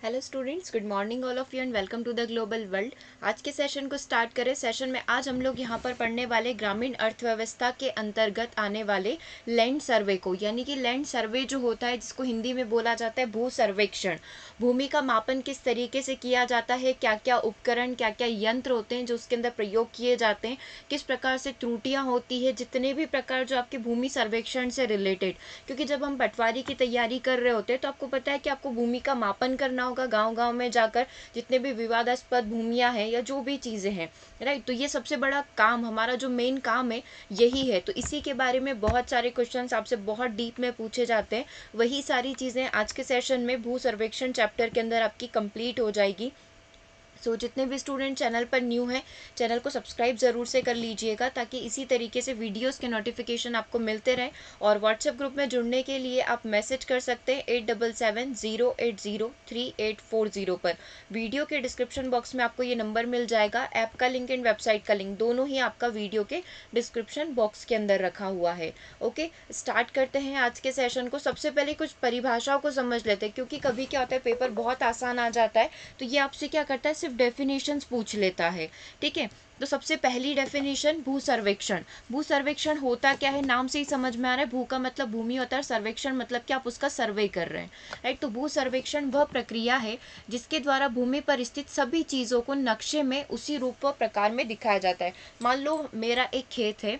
Hello students, good morning all of you and welcome to the global world. आज के session को start करें। Session में आज हम लोग यहाँ पर पढ़ने वाले ग्रामीण अर्थव्यवस्था के अंतर्गत आने वाले लैंड सर्वे को, यानी कि लैंड सर्वे जो होता है जिसको हिंदी में बोला जाता है भू सर्वेक्षण। भूमि का मापन किस तरीके से किया जाता है, क्या क्या उपकरण, क्या क्या यंत्र होते हैं जो उसके अंदर प्रयोग किए जाते हैं, किस प्रकार से त्रुटियां होती है, जितने भी प्रकार जो आपके भूमि सर्वेक्षण से रिलेटेड। क्योंकि जब हम पटवारी की तैयारी कर रहे होते हैं तो आपको पता है कि आपको भूमि का मापन करना होगा गांव-गांव में जाकर, जितने भी विवादास्पद भूमियां हैं या जो भी चीजें हैं, राइट। तो ये सबसे बड़ा काम, हमारा जो मेन काम है यही है। तो इसी के बारे में बहुत सारे क्वेश्चंस आपसे बहुत डीप में पूछे जाते हैं। वही सारी चीजें आज के सेशन में भू सर्वेक्षण चैप्टर के अंदर आपकी कंप्लीट हो जाएगी। जितने भी स्टूडेंट चैनल पर न्यू हैं, चैनल को सब्सक्राइब ज़रूर से कर लीजिएगा ताकि इसी तरीके से वीडियोस के नोटिफिकेशन आपको मिलते रहें। और व्हाट्सएप ग्रुप में जुड़ने के लिए आप मैसेज कर सकते हैं 8770803840 पर। वीडियो के डिस्क्रिप्शन बॉक्स में आपको ये नंबर मिल जाएगा। ऐप का लिंक एंड वेबसाइट का लिंक दोनों ही आपका वीडियो के डिस्क्रिप्शन बॉक्स के अंदर रखा हुआ है। ओके, स्टार्ट करते हैं आज के सेशन को। सबसे पहले कुछ परिभाषाओं को समझ लेते हैं, क्योंकि कभी क्या होता है पेपर बहुत आसान आ जाता है तो ये आपसे क्या करता है, सिर्फ डेफिनेशंस पूछ लेता है। ठीक है, तो सबसे पहली डेफिनेशन भू सर्वेक्षण। भू सर्वेक्षण होता क्या है, नाम से ही समझ में आ रहा है। भू का मतलब भूमि होता है, सर्वेक्षण मतलब कि आप उसका सर्वे कर रहे हैं, राइट। तो भू सर्वेक्षण वह प्रक्रिया है जिसके द्वारा भूमि पर स्थित सभी चीजों को नक्शे में उसी रूप व प्रकार में दिखाया जाता है। मान लो मेरा एक खेत है,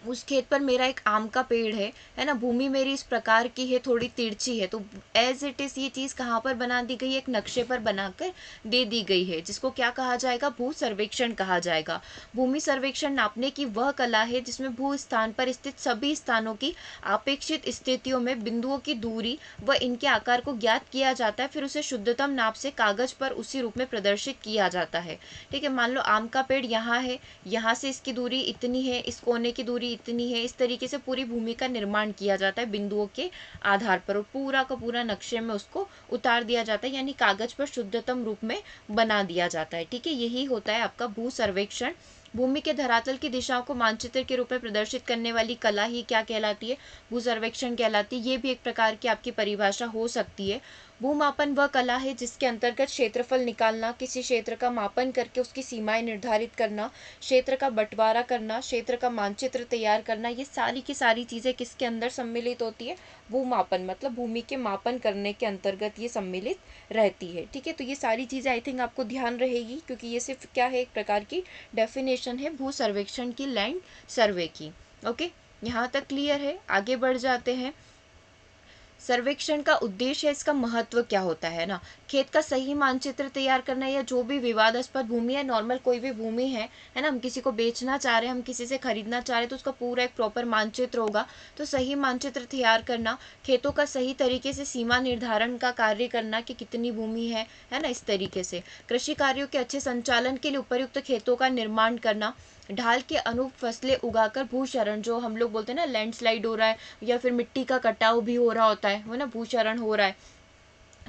उस खेत पर मेरा एक आम का पेड़ है ना। भूमि मेरी इस प्रकार की है, थोड़ी तिरछी है, तो एज इट इज ये चीज कहाँ पर बना दी गई है, एक नक्शे पर बनाकर दे दी गई है, जिसको क्या कहा जाएगा, भू सर्वेक्षण कहा जाएगा। भूमि सर्वेक्षण नापने की वह कला है जिसमें भू स्थान पर स्थित सभी स्थानों की अपेक्षित स्थितियों में बिंदुओं की दूरी व इनके आकार को ज्ञात किया जाता है, फिर उसे शुद्धतम नाप से कागज पर उसी रूप में प्रदर्शित किया जाता है। ठीक है, मान लो आम का पेड़ यहाँ है, यहाँ से इसकी दूरी इतनी है, इस कोने की दूरी इतनी है, इस तरीके से पूरी भूमि का निर्माण किया जाता है बिंदुओं के आधार पर, और पूरा का पूरा नक्शे में उसको उतार दिया जाता है, यानी कागज पर शुद्धतम रूप में बना दिया जाता है। ठीक है, यही होता है आपका भू सर्वेक्षण। भूमि के धरातल की दिशाओं को मानचित्र के रूप में प्रदर्शित करने वाली कला ही क्या कहलाती है, भू सर्वेक्षण कहलाती है। ये भी एक प्रकार की आपकी परिभाषा हो सकती है। भूमापन वह कला है जिसके अंतर्गत क्षेत्रफल निकालना, किसी क्षेत्र का मापन करके उसकी सीमाएं निर्धारित करना, क्षेत्र का बंटवारा करना, क्षेत्र का मानचित्र तैयार करना, ये सारी की सारी चीजें किसके अंदर सम्मिलित होती है, भूमापन मतलब भूमि के मापन करने के अंतर्गत ये सम्मिलित रहती है। ठीक है, तो ये सारी चीजें आई थिंक आपको ध्यान रहेगी, क्योंकि ये सिर्फ क्या है, एक प्रकार की डेफिनेशन है भू सर्वेक्षण की, लैंड सर्वे की। ओके, यहाँ तक क्लियर है। आगे बढ़ जाते हैं। सर्वेक्षण का उद्देश्य है, इसका महत्व क्या होता है ना। खेत का सही मानचित्र तैयार करना, या जो भी विवादास्पद भूमि है, नॉर्मल कोई भी भूमि है ना, हम किसी को बेचना चाह रहे हैं, हम किसी से खरीदना चाह रहे हैं, तो उसका पूरा एक प्रॉपर मानचित्र होगा। तो सही मानचित्र तैयार करना, खेतों का सही तरीके से सीमा निर्धारण का कार्य करना कि कितनी भूमि है ना, इस तरीके से। कृषि कार्यों के अच्छे संचालन के लिए उपयुक्त खेतों का निर्माण करना, ढाल के अनुरूप फसलें उगाकर भूक्षरण, जो हम लोग बोलते हैं ना लैंडस्लाइड हो रहा है या फिर मिट्टी का कटाव भी हो रहा होता है, वो ना भूक्षरण हो रहा है,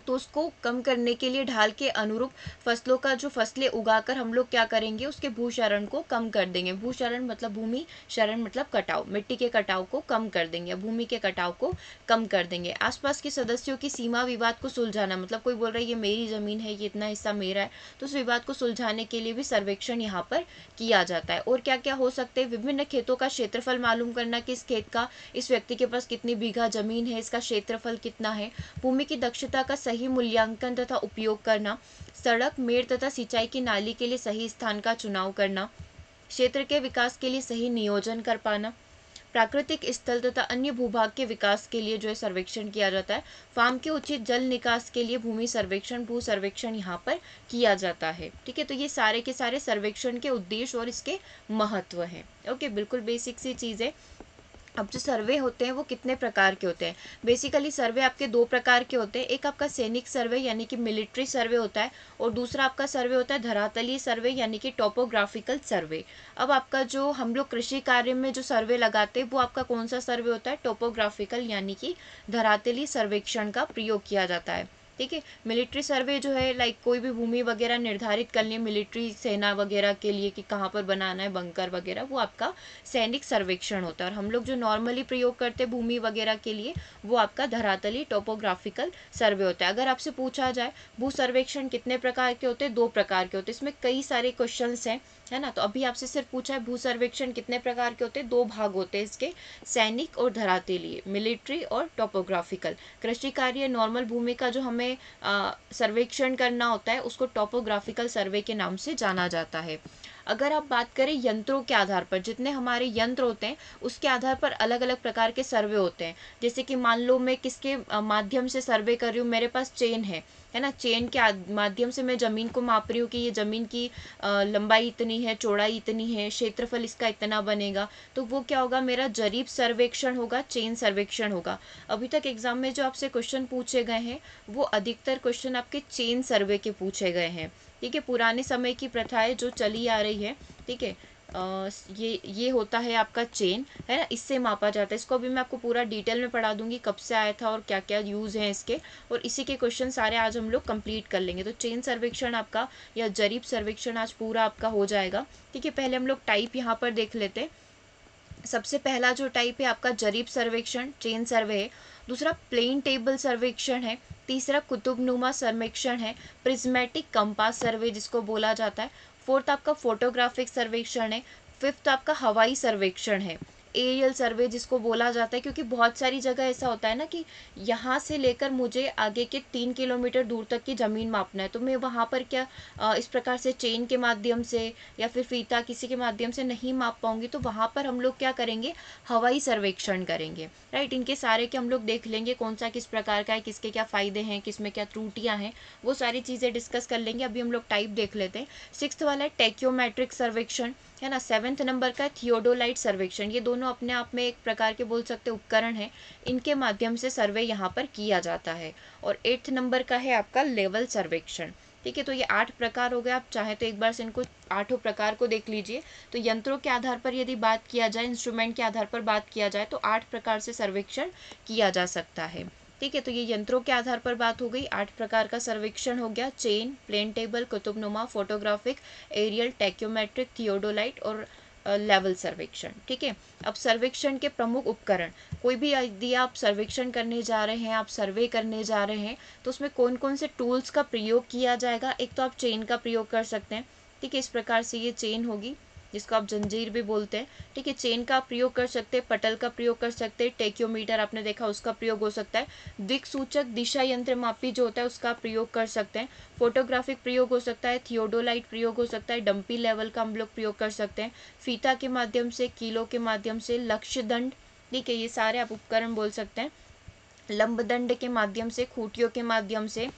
तो उसको कम करने के लिए ढाल के अनुरूप फसलों का जो फसलें उगाकर हम लोग क्या करेंगे, उसके भूक्षरण को कम कर देंगे। भूक्षरण मतलब भूमि, शरण मतलब कटाव, मिट्टी के कटाव को कम कर देंगे, भूमि के कटाव को कम कर देंगे। आसपास के सदस्यों की सीमा विवाद को सुलझाना, मतलब कोई बोल रहा है ये मेरी जमीन है, ये इतना हिस्सा मेरा है, तो उस विवाद को सुलझाने के लिए भी सर्वेक्षण यहाँ पर किया जाता है। और क्या क्या हो सकते हैं, विभिन्न खेतों का क्षेत्रफल मालूम करना कि इस खेत का, इस व्यक्ति के पास कितनी बीघा जमीन है, इसका क्षेत्रफल कितना है। भूमि की दक्षता का सही मूल्यांकन तथा उपयोग करना, सड़क, मेड़ तथा सिंचाई की नाली के लिए सही स्थान का चुनाव करना, क्षेत्र के विकास के लिए सही नियोजन कर पाना, प्राकृतिक स्थल तथा अन्य भूभाग के विकास के लिए जो है सर्वेक्षण किया जाता है। फार्म के उचित जल निकास के लिए भूमि सर्वेक्षण, भू सर्वेक्षण यहाँ पर किया जाता है। ठीक है, तो ये सारे के सारे सर्वेक्षण के उद्देश्य और इसके महत्व हैं। ओके, बिल्कुल बेसिक सी चीज़ है। अब जो सर्वे होते हैं वो कितने प्रकार के होते हैं, बेसिकली सर्वे आपके दो प्रकार के होते हैं। एक आपका सैनिक सर्वे यानी कि मिलिट्री सर्वे होता है, और दूसरा आपका सर्वे होता है धरातलीय सर्वे यानी कि टोपोग्राफिकल सर्वे। अब आपका जो हम लोग कृषि कार्य में जो सर्वे लगाते हैं वो आपका कौन सा सर्वे होता है, टोपोग्राफिकल यानी कि धरातलीय सर्वेक्षण का प्रयोग किया जाता है। ठीक है। मिलिट्री सर्वे जो है लाइक कोई भी भूमि वगैरह निर्धारित करनी है मिलिट्री सेना वगैरह के लिए कि कहाँ पर बनाना है बंकर वगैरह, वो आपका सैनिक सर्वेक्षण होता है। और हम लोग जो नॉर्मली प्रयोग करते हैं भूमि वगैरह के लिए वो आपका धरातली टोपोग्राफिकल सर्वे होता है। अगर आपसे पूछा जाए भू सर्वेक्षण कितने प्रकार के होते हैं, 2 प्रकार के होते हैं। इसमें कई सारे क्वेश्चंस हैं, है ना। तो अभी आपसे सिर्फ पूछा है भू सर्वेक्षण कितने प्रकार के होते हैं, 2 भाग होते हैं इसके, सैनिक और धरातलीय, मिलिट्री और टोपोग्राफिकल। कृषि कार्य नॉर्मल भूमि का जो हमें सर्वेक्षण करना होता है उसको टोपोग्राफिकल सर्वे के नाम से जाना जाता है। अगर आप बात करें यंत्रों के आधार पर, जितने हमारे यंत्र होते हैं उसके आधार पर अलग अलग प्रकार के सर्वे होते हैं। जैसे कि मान लो मैं किसके माध्यम से सर्वे कर रही हूँ, मेरे पास चेन है ना, चेन के माध्यम से मैं ज़मीन को माप रही हूँ कि ये ज़मीन की लंबाई इतनी है, चौड़ाई इतनी है, क्षेत्रफल इसका इतना बनेगा, तो वो क्या होगा, मेरा जरीब सर्वेक्षण होगा, चेन सर्वेक्षण होगा। अभी तक एग्जाम में जो आपसे क्वेश्चन पूछे गए हैं वो अधिकतर क्वेश्चन आपके चेन सर्वे के पूछे गए हैं। ठीक है, पुराने समय की प्रथाएं जो चली आ रही है, ठीक है, ये होता है आपका चेन, है ना, इससे मापा जाता है। इसको अभी मैं आपको पूरा डिटेल में पढ़ा दूंगी कब से आया था और क्या क्या यूज़ हैं इसके, और इसी के क्वेश्चन सारे आज हम लोग कंप्लीट कर लेंगे। तो चेन सर्वेक्षण आपका या जरीब सर्वेक्षण आज पूरा आपका हो जाएगा। ठीक है, पहले हम लोग टाइप यहाँ पर देख लेते हैं। सबसे पहला जो टाइप है आपका जरीब सर्वेक्षण, चेन सर्वे है। दूसरा प्लेन टेबल सर्वेक्षण है। तीसरा कुतुबनुमा सर्वेक्षण है, प्रिज्मेटिक कंपास सर्वे जिसको बोला जाता है। फोर्थ आपका फोटोग्राफिक सर्वेक्षण है। फिफ्थ आपका हवाई सर्वेक्षण है, एरियल सर्वे जिसको बोला जाता है, क्योंकि बहुत सारी जगह ऐसा होता है ना कि यहाँ से लेकर मुझे आगे के 3 किलोमीटर दूर तक की ज़मीन मापना है, तो मैं वहाँ पर क्या इस प्रकार से चेन के माध्यम से या फिर फीता किसी के माध्यम से नहीं माप पाऊंगी, तो वहाँ पर हम लोग क्या करेंगे, हवाई सर्वेक्षण करेंगे। राइट, इनके सारे के हम लोग देख लेंगे कौन सा किस प्रकार का है, किसके क्या फ़ायदे हैं, किसमें क्या त्रुटियाँ हैं, वो सारी चीज़ें डिस्कस कर लेंगे। अभी हम लोग टाइप देख लेते हैं। सिक्स्थ वाला है टेक्योमेट्रिक सर्वेक्षण, है ना। सेवेंथ नंबर का थियोडोलाइट सर्वेक्षण, ये दोनों अपने आप में एक प्रकार के बोल सकते उपकरण हैं, इनके माध्यम से सर्वे यहाँ पर किया जाता है। और 8th नंबर का है आपका लेवल सर्वेक्षण। ठीक है, तो ये 8 प्रकार हो गए। आप चाहे तो एक बार से इनको 8 प्रकार को देख लीजिए। तो यंत्रों के आधार पर यदि बात किया जाए, इंस्ट्रूमेंट के आधार पर बात किया जाए, तो 8 प्रकार से सर्वेक्षण किया जा सकता है। ठीक है, तो ये यंत्रों के आधार पर बात हो गई। 8 प्रकार का सर्वेक्षण हो गया, चेन, प्लेन टेबल, कुतुबनुमा, फोटोग्राफिक, एरियल, टेक्योमेट्रिक, थियोडोलाइट और लेवल सर्वेक्षण। ठीक है, अब सर्वेक्षण के प्रमुख उपकरण, कोई भी यदि आप सर्वेक्षण करने जा रहे हैं, आप सर्वे करने जा रहे हैं, तो उसमें कौन कौन से टूल्स का प्रयोग किया जाएगा। एक तो आप चेन का प्रयोग कर सकते हैं। ठीक है, इस प्रकार से ये चेन होगी जिसको आप जंजीर भी बोलते हैं। ठीक है, चेन का प्रयोग कर सकते हैं, पटल का प्रयोग कर सकते हैं, टेक्योमीटर आपने देखा उसका प्रयोग हो सकता है, दिक्सूचक दिशा यंत्र मापी जो होता है उसका प्रयोग कर सकते हैं, फोटोग्राफिक प्रयोग हो सकता है, थियोडोलाइट प्रयोग हो सकता है, डंपी लेवल का हम लोग प्रयोग कर सकते हैं, फीता के माध्यम से, कीलो के माध्यम से, लक्ष्य दंड, ठीक है, ये सारे आप उपकरण बोल सकते हैं, लंब दंड के माध्यम से, खूटियों के माध्यम से,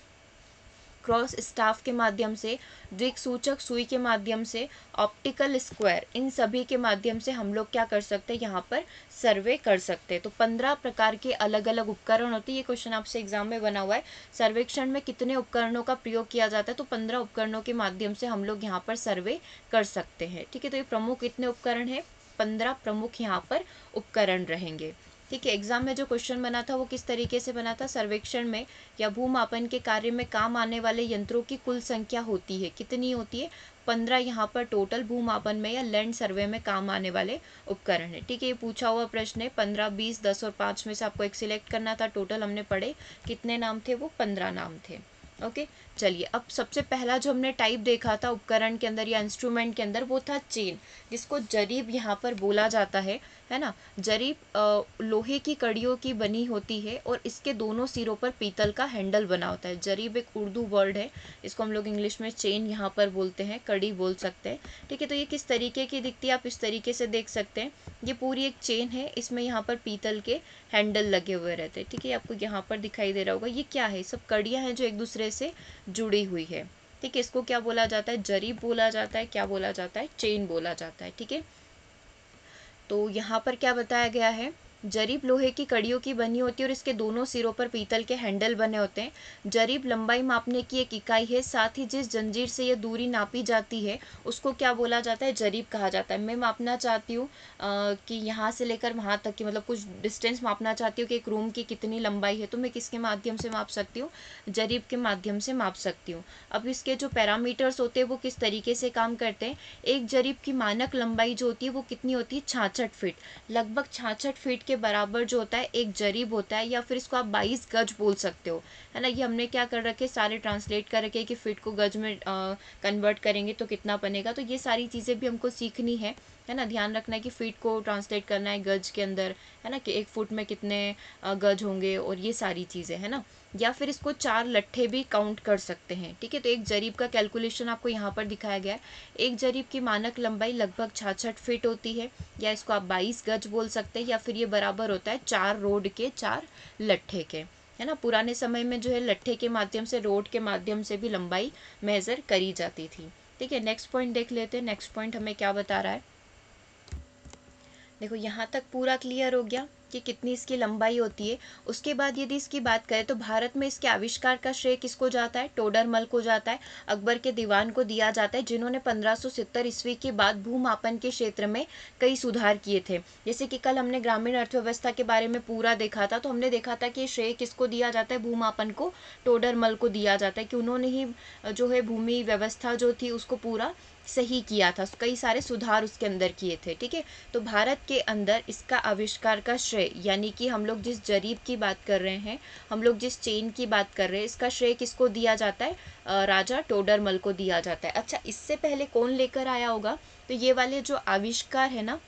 क्रॉस स्टाफ के माध्यम से, दिक्सूचक सुई के माध्यम से, ऑप्टिकल स्क्वायर, इन सभी के माध्यम से हम लोग क्या कर सकते हैं, यहाँ पर सर्वे कर सकते हैं। तो 15 प्रकार के अलग अलग उपकरण होते हैं। ये क्वेश्चन आपसे एग्जाम में बना हुआ है, सर्वेक्षण में कितने उपकरणों का प्रयोग किया जाता है, तो 15 उपकरणों के माध्यम से हम लोग यहाँ पर सर्वे कर सकते हैं। ठीक है, तो ये प्रमुख कितने उपकरण है, 15 प्रमुख यहाँ पर उपकरण रहेंगे। ठीक है, एग्जाम में जो क्वेश्चन बना था वो किस तरीके से बना था, सर्वेक्षण में या भूमापन के कार्य में काम आने वाले यंत्रों की कुल संख्या होती है, कितनी होती है, 15 यहाँ पर टोटल भूमापन में या लैंड सर्वे में काम आने वाले उपकरण है। ठीक है, ये पूछा हुआ प्रश्न है, 15, 20, 10 और 5 में से आपको एक सिलेक्ट करना था। टोटल हमने पढ़े कितने नाम थे, वो 15 नाम थे। ओके, चलिए अब सबसे पहला जो हमने टाइप देखा था उपकरण के अंदर या इंस्ट्रूमेंट के अंदर, वो था चेन, जिसको जरीब यहाँ पर बोला जाता है ना। जरीब लोहे की कड़ियों की बनी होती है और इसके दोनों सिरों पर पीतल का हैंडल बना होता है। जरीब एक उर्दू वर्ड है, इसको हम लोग इंग्लिश में चेन यहाँ पर बोलते हैं, कड़ी बोल सकते हैं। ठीक है, तो ये किस तरीके की दिखती है, आप इस तरीके से देख सकते हैं। ये पूरी एक चेन है, इसमें यहाँ पर पीतल के हैंडल लगे हुए रहते हैं। ठीक है, आपको यहाँ पर दिखाई दे रहा होगा, ये क्या है, सब कड़ियाँ हैं जो एक दूसरे से जुड़ी हुई है। ठीक है, इसको क्या बोला जाता है, जरीब बोला जाता है, क्या बोला जाता है, चेन बोला जाता है। ठीक है, तो यहाँ पर क्या बताया गया है, जरीब लोहे की कड़ियों की बनी होती है और इसके दोनों सिरों पर पीतल के हैंडल बने होते हैं। जरीब लंबाई मापने की एक इकाई है, साथ ही जिस जंजीर से यह दूरी नापी जाती है उसको क्या बोला जाता है, जरीब कहा जाता है। मैं मापना चाहती हूँ कि यहाँ से लेकर वहाँ तक की, मतलब कुछ डिस्टेंस मापना चाहती हूँ कि एक रूम की कितनी लंबाई है, तो मैं किसके माध्यम से माप सकती हूँ, जरीब के माध्यम से माप सकती हूँ। अब इसके जो पैरामीटर्स होते हैं वो किस तरीके से काम करते हैं। एक जरीब की मानक लंबाई जो होती है वो कितनी होती है, 66 फीट। लगभग 66 फीट के बराबर जो होता है एक जरीब होता है, या फिर इसको आप 22 गज बोल सकते हो, है ना। ये हमने क्या कर रखे, सारे ट्रांसलेट कर रखे कि फीट को गज में कन्वर्ट करेंगे तो कितना बनेगा। तो ये सारी चीज़ें भी हमको सीखनी है ना। ध्यान रखना है कि फीट को ट्रांसलेट करना है गज के अंदर, है ना, कि एक फुट में कितने गज होंगे, और ये सारी चीज़ें, है ना। या फिर इसको 4 लट्ठे भी काउंट कर सकते हैं, ठीक है। तो एक जरीब का कैलकुलेशन आपको यहाँ पर दिखाया गया है। एक जरीब की मानक लंबाई लगभग 66 फीट होती है, या इसको आप 22 गज बोल सकते हैं, या फिर ये बराबर होता है 4 रोड के 4 लट्ठे के, है ना। पुराने समय में जो है लट्ठे के माध्यम से, रोड के माध्यम से भी लंबाई मेजर करी जाती थी, ठीक है। नेक्स्ट पॉइंट देख लेते हैं। नेक्स्ट पॉइंट हमें क्या बता रहा है, देखो यहाँ तक पूरा क्लियर हो गया कि कितनी इसकी लंबाई होती है। उसके बाद यदि इसकी बात करें तो भारत में इसके आविष्कार का श्रेय किसको जाता है, टोडरमल को जाता है। अकबर के दीवान को दिया जाता है, जिन्होंने 1570 ईस्वी के बाद भूमापन के क्षेत्र में कई सुधार किए थे। जैसे कि कल हमने ग्रामीण अर्थव्यवस्था के बारे में पूरा देखा था, तो हमने देखा था कि श्रेय किसको दिया जाता है, भूमापन को टोडरमल को दिया जाता है, कि उन्होंने ही जो है भूमि व्यवस्था जो थी उसको पूरा सही किया था, कई सारे सुधार उसके अंदर किए थे, ठीक है। तो भारत के अंदर इसका आविष्कार का श्रेय, यानी कि हम लोग जिस जरीब की बात कर रहे हैं, हम लोग जिस चेन की बात कर रहे हैं, इसका श्रेय किसको दिया जाता है, राजा टोडरमल को दिया जाता है। अच्छा, इससे पहले कौन लेकर आया होगा, तो ये वाले जो आविष्कार है ना,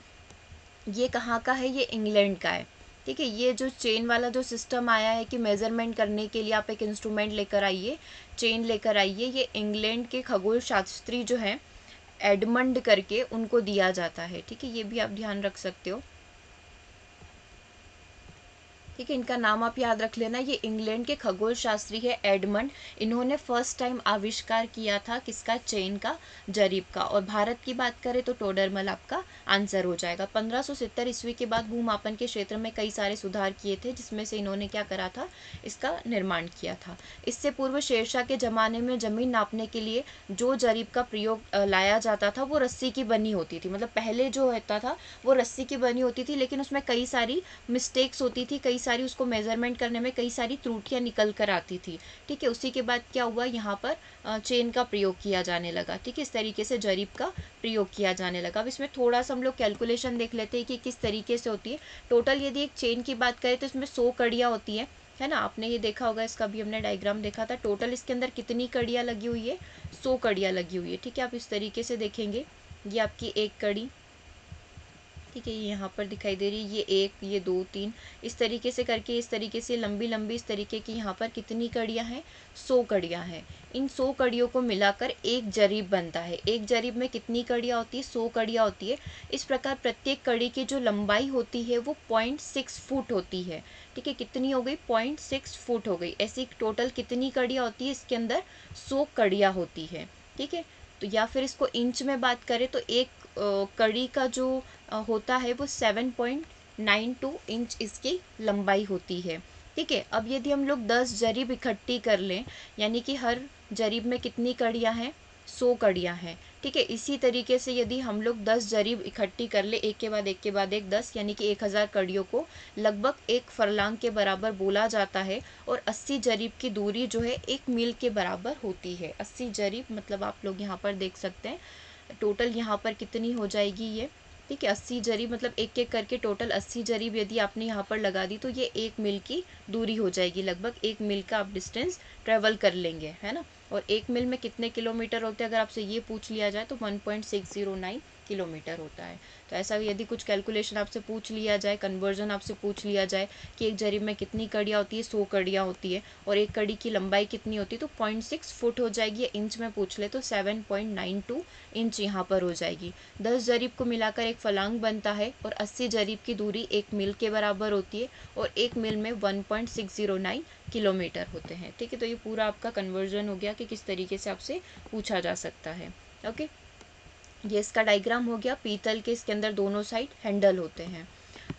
ये कहाँ का है, ये इंग्लैंड का है, ठीक है। ये जो चेन वाला जो सिस्टम आया है कि मेजरमेंट करने के लिए आप एक इंस्ट्रूमेंट लेकर आइए, चेन लेकर आइए, ये इंग्लैंड के खगोल शास्त्री जो हैं एडमंड करके, उनको दिया जाता है, ठीक है। ये भी आप ध्यान रख सकते हो, ठीक है। इनका नाम आप याद रख लेना। ये इंग्लैंड के खगोल शास्त्री है एडमंड, इन्होंने फर्स्ट टाइम आविष्कार किया था किसका, चेन का, जरीब का। और भारत की बात करें तो टोडरमल आपका आंसर हो जाएगा। 1570 ईस्वी के बाद भूमापन के क्षेत्र में कई सारे सुधार किए थे, जिसमें से इन्होंने क्या करा था, इसका निर्माण किया था। इससे पूर्व शेरशाह के जमाने में जमीन नापने के लिए जो जरीब का प्रयोग लाया जाता था वो रस्सी की बनी होती थी। मतलब पहले जो होता था वो रस्सी की बनी होती थी, लेकिन उसमें कई सारी मिस्टेक्स होती थी, कई सारी उसको मेजरमेंट करने में कई सारी त्रुटियां निकल कर आती थी, ठीक है। उसी के बाद क्या हुआ, यहाँ पर चेन का प्रयोग किया जाने लगा, ठीक है। इस तरीके से जरीब का प्रयोग किया जाने लगा। अब इसमें थोड़ा सा हम लोग कैलकुलेशन देख लेते हैं कि किस तरीके से होती है। टोटल यदि एक चेन की बात करें तो इसमें 100 कड़ियाँ होती हैं, है ना। आपने ये देखा होगा, इसका भी हमने डायग्राम देखा था। टोटल इसके अंदर कितनी कड़ियाँ लगी हुई है, 100 कड़ियाँ लगी हुई है, ठीक है। आप इस तरीके से देखेंगे, ये आपकी एक कड़ी, ठीक है, ये यहाँ पर दिखाई दे रही है, ये एक, ये दो, तीन, इस तरीके से करके, इस तरीके से लंबी लंबी, इस तरीके की यहाँ पर कितनी कड़ियाँ हैं, 100 कड़ियाँ हैं। इन 100 कड़ियों को मिलाकर एक जरीब बनता है। एक जरीब में कितनी कड़ियाँ होती है, 100 कड़ियाँ होती है। इस प्रकार प्रत्येक कड़ी की जो लंबाई होती है वो 0.6 फुट होती है, ठीक है। कितनी हो गई, 0.6 फुट हो गई। ऐसी टोटल कितनी कड़ियाँ होती है, इसके अंदर 100 कड़ियाँ होती है, ठीक है। तो या फिर इसको इंच में बात करें तो एक कड़ी का जो होता है वो 7.92 इंच इसकी लंबाई होती है, ठीक है। अब यदि हम लोग 10 जरीब इकट्ठी कर लें, यानी कि हर जरीब में कितनी कड़ियाँ हैं, 100 कड़ियाँ हैं, ठीक है। इसी तरीके से यदि हम लोग 10 जरीब इकट्ठी कर ले, एक के बाद एक 10, यानी कि 1000 कड़ियों को लगभग एक फरलांग के बराबर बोला जाता है। और 80 जरीब की दूरी जो है 1 मील के बराबर होती है। 80 जरीब मतलब आप लोग यहाँ पर देख सकते हैं, टोटल यहाँ पर कितनी हो जाएगी ये, ठीक है। 80 जरीब मतलब एक एक करके टोटल 80 जरीब यदि आपने यहाँ पर लगा दी तो ये 1 मील की दूरी हो जाएगी। लगभग 1 मील का आप डिस्टेंस ट्रेवल कर लेंगे, है ना। और 1 मील में कितने किलोमीटर होते हैं अगर आपसे ये पूछ लिया जाए तो 1.609 किलोमीटर होता है। तो ऐसा यदि कुछ कैलकुलेशन आपसे पूछ लिया जाए, कन्वर्जन आपसे पूछ लिया जाए कि एक जरीब में कितनी कड़ियाँ होती है, 100 कड़ियाँ होती है, और एक कड़ी की लंबाई कितनी होती है तो 0.6 फुट हो जाएगी। इंच में पूछ ले तो 7.92 इंच यहाँ पर हो जाएगी। 10 जरीब को मिलाकर एक फलांग बनता है, और 80 जरीब की दूरी 1 मील के बराबर होती है, और 1 मील में 1.609 किलोमीटर होते हैं, ठीक है। तो ये पूरा आपका कन्वर्जन हो गया कि किस तरीके से आपसे पूछा जा सकता है, ओके। ये इसका डायग्राम हो गया। पीतल के इसके अंदर दोनों साइड हैंडल होते हैं।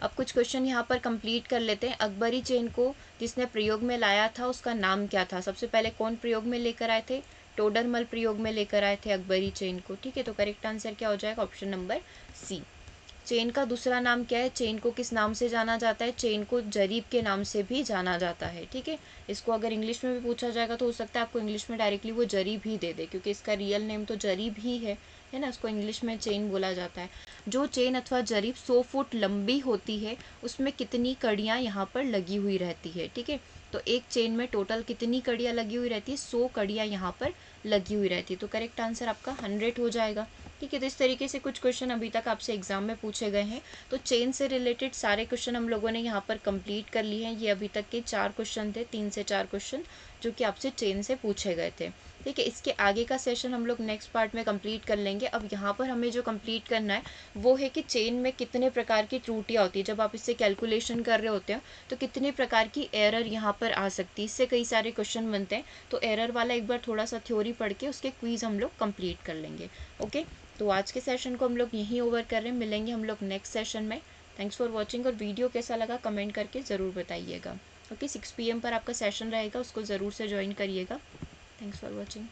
अब कुछ क्वेश्चन यहाँ पर कंप्लीट कर लेते हैं। अकबरी चेन को जिसने प्रयोग में लाया था उसका नाम क्या था? सबसे पहले कौन प्रयोग में लेकर आए थे? टोडरमल प्रयोग में लेकर आए थे अकबरी चेन को। ठीक है, तो करेक्ट आंसर क्या हो जाएगा? Option number C. चेन का दूसरा नाम क्या है? चेन को किस नाम से जाना जाता है? चेन को जरीब के नाम से भी जाना जाता है। ठीक है, इसको अगर इंग्लिश में भी पूछा जाएगा तो हो सकता है आपको इंग्लिश में डायरेक्टली वो जरीब ही दे दे, क्योंकि इसका रियल नेम तो जरीब ही है ना। उसको इंग्लिश में चेन बोला जाता है। जो चेन अथवा जरीब 100 फुट लंबी होती है उसमें कितनी कड़ियाँ यहाँ पर लगी हुई रहती है? ठीक है, तो एक चेन में टोटल कितनी कड़ियाँ लगी हुई रहती है? 100 कड़ियाँ यहाँ पर लगी हुई रहती है। तो करेक्ट आंसर आपका 100 हो जाएगा। ठीक है, तो इस तरीके से कुछ क्वेश्चन अभी तक आपसे एग्जाम में पूछे गए हैं। तो चेन से रिलेटेड सारे क्वेश्चन हम लोगों ने यहाँ पर कंप्लीट कर लिए हैं। ये अभी तक के 4 क्वेश्चन थे, 3 से 4 क्वेश्चन जो कि आपसे चेन से पूछे गए थे। ठीक है, इसके आगे का सेशन हम लोग नेक्स्ट पार्ट में कंप्लीट कर लेंगे। अब यहाँ पर हमें जो कंप्लीट करना है वो है कि चेन में कितने प्रकार की त्रुटियाँ होती है। जब आप इससे कैलकुलेशन कर रहे होते हैं तो कितने प्रकार की एरर यहाँ पर आ सकती है। इससे कई सारे क्वेश्चन बनते हैं, तो एरर वाला एक बार थोड़ा सा थ्योरी पढ़ के उसके क्विज हम लोग कंप्लीट कर लेंगे। ओके, तो आज के सेशन को हम लोग यहीं ओवर कर रहे हैं। मिलेंगे हम लोग नेक्स्ट सेशन में। थैंक्स फॉर वॉचिंग, और वीडियो कैसा लगा कमेंट करके ज़रूर बताइएगा। ओके, 6 PM पर आपका सेशन रहेगा, उसको ज़रूर से ज्वाइन करिएगा। Thanks for watching.